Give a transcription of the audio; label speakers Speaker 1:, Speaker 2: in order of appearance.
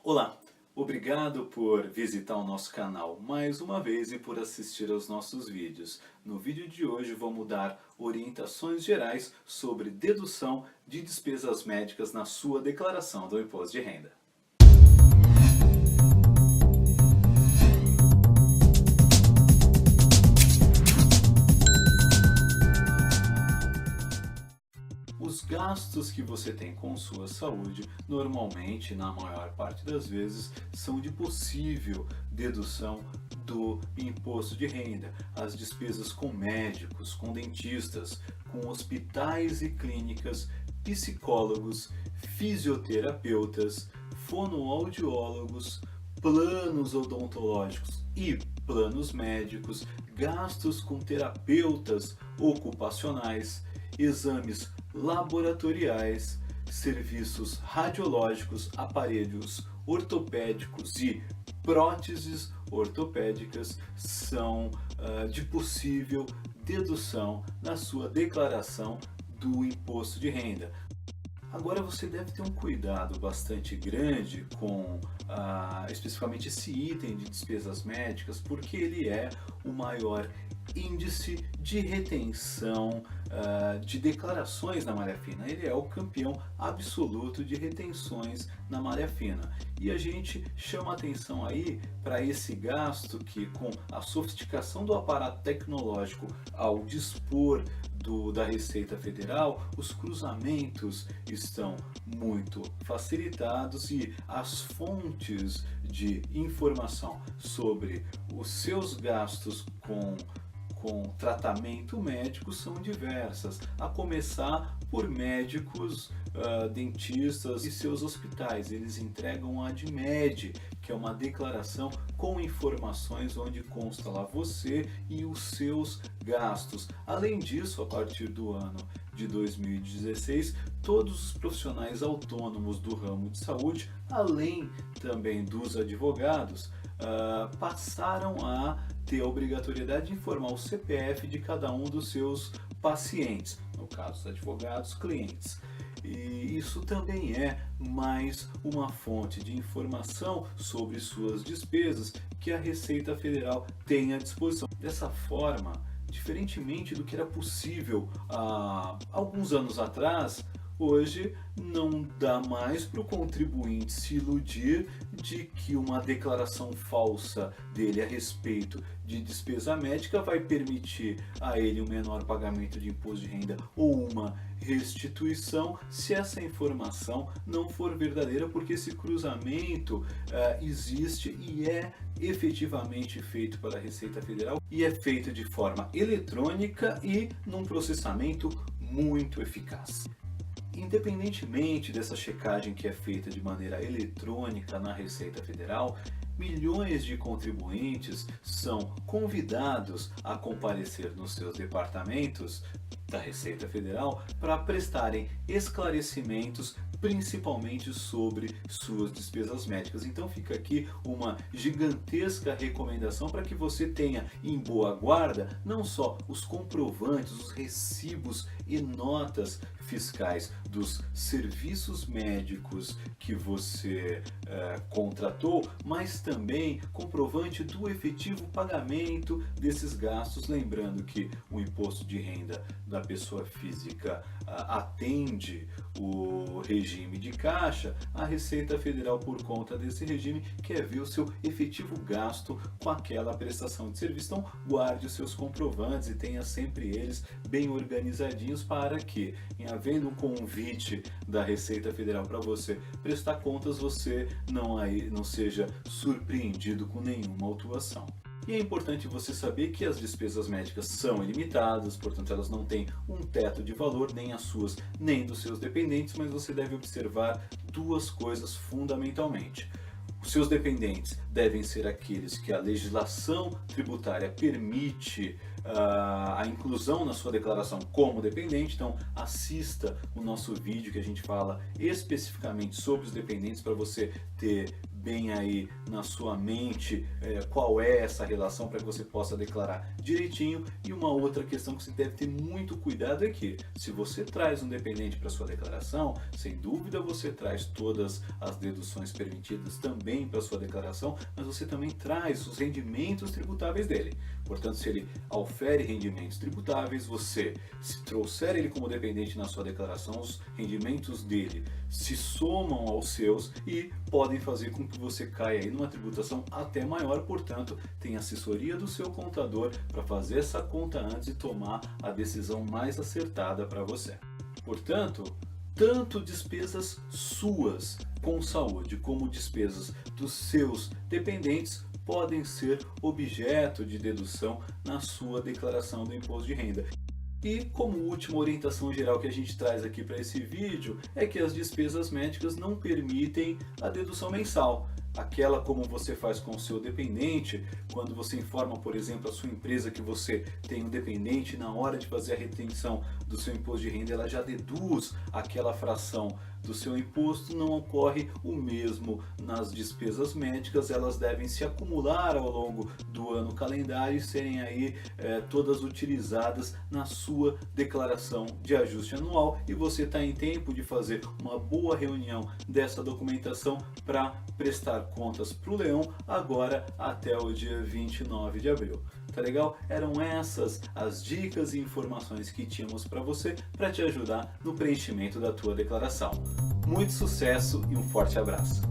Speaker 1: Olá, obrigado por visitar o nosso canal mais uma vez e por assistir aos nossos vídeos. No vídeo de hoje vamos dar orientações gerais sobre dedução de despesas médicas na sua declaração do imposto de renda. Os gastos que você tem com sua saúde, normalmente, na maior parte das vezes, são de possível dedução do imposto de renda. As despesas com médicos, com dentistas, com hospitais e clínicas, psicólogos, fisioterapeutas, fonoaudiólogos, planos odontológicos e planos médicos, gastos com terapeutas ocupacionais, exames laboratoriais, serviços radiológicos, aparelhos ortopédicos e próteses ortopédicas são de possível dedução na sua declaração do imposto de renda. Agora você deve ter um cuidado bastante grande com especificamente esse item de despesas médicas, porque ele é o maior índice de retenção de declarações na malha fina. Ele é o campeão absoluto de retenções na malha fina. E a gente chama atenção aí para esse gasto que, com a sofisticação do aparato tecnológico ao dispor da Receita Federal, os cruzamentos estão muito facilitados e as fontes de informação sobre os seus gastos com tratamento médico são diversas, a começar por médicos, dentistas e seus hospitais. Eles entregam a ADMED, que é uma declaração com informações onde consta lá você e os seus gastos. Além disso, a partir do ano de 2016, todos os profissionais autônomos do ramo de saúde, além também dos advogados, passaram a ter a obrigatoriedade de informar o CPF de cada um dos seus pacientes, no caso dos advogados, clientes. E isso também é mais uma fonte de informação sobre suas despesas que a Receita Federal tem à disposição. Dessa forma, diferentemente do que era possível há alguns anos atrás, hoje não dá mais para o contribuinte se iludir de que uma declaração falsa dele a respeito de despesa médica vai permitir a ele um menor pagamento de imposto de renda ou uma restituição, se essa informação não for verdadeira, porque esse cruzamento existe e é efetivamente feito pela Receita Federal e é feito de forma eletrônica e num processamento muito eficaz. Independentemente dessa checagem que é feita de maneira eletrônica na Receita Federal, milhões de contribuintes são convidados a comparecer nos seus departamentos da Receita Federal para prestarem esclarecimentos, principalmente sobre suas despesas médicas. Então fica aqui uma gigantesca recomendação para que você tenha em boa guarda não só os comprovantes, os recibos e notas fiscais dos serviços médicos que você contratou, mas também comprovante do efetivo pagamento desses gastos. Lembrando que o imposto de renda da pessoa física atende o regime de caixa, a Receita Federal, por conta desse regime, quer ver o seu efetivo gasto com aquela prestação de serviço. Então guarde os seus comprovantes e tenha sempre eles bem organizadinhos para que, em havendo um convite da Receita Federal para você prestar contas, você não seja surpreendido com nenhuma autuação. E é importante você saber que as despesas médicas são ilimitadas, portanto elas não têm um teto de valor, nem as suas, nem dos seus dependentes, mas você deve observar duas coisas fundamentalmente. Os seus dependentes devem ser aqueles que a legislação tributária permite a inclusão na sua declaração como dependente. Então assista o nosso vídeo que a gente fala especificamente sobre os dependentes para você ter bem aí na sua mente qual é essa relação para que você possa declarar direitinho. E uma outra questão que você deve ter muito cuidado é que se você traz um dependente para sua declaração, sem dúvida você traz todas as deduções permitidas também para sua declaração, mas você também traz os rendimentos tributáveis dele. Portanto, se ele ofere rendimentos tributáveis, você, se trouxer ele como dependente na sua declaração, os rendimentos dele se somam aos seus e podem fazer com que você caia aí numa tributação até maior. Portanto, tem assessoria do seu contador para fazer essa conta antes e tomar a decisão mais acertada para você. Portanto, tanto despesas suas com saúde como despesas dos seus dependentes podem ser objeto de dedução na sua declaração do imposto de renda. E como última orientação geral que a gente traz aqui para esse vídeo é que as despesas médicas não permitem a dedução mensal. Aquela como você faz com o seu dependente, quando você informa, por exemplo, a sua empresa que você tem um dependente, na hora de fazer a retenção do seu imposto de renda, ela já deduz aquela fração do seu imposto. Não ocorre o mesmo nas despesas médicas, elas devem se acumular ao longo do ano calendário e serem aí todas utilizadas na sua declaração de ajuste anual, e você está em tempo de fazer uma boa reunião dessa documentação para prestar contas para o leão agora até o dia 29 de abril. Tá legal? Eram essas as dicas e informações que tínhamos para você para te ajudar no preenchimento da tua declaração. Muito sucesso e um forte abraço!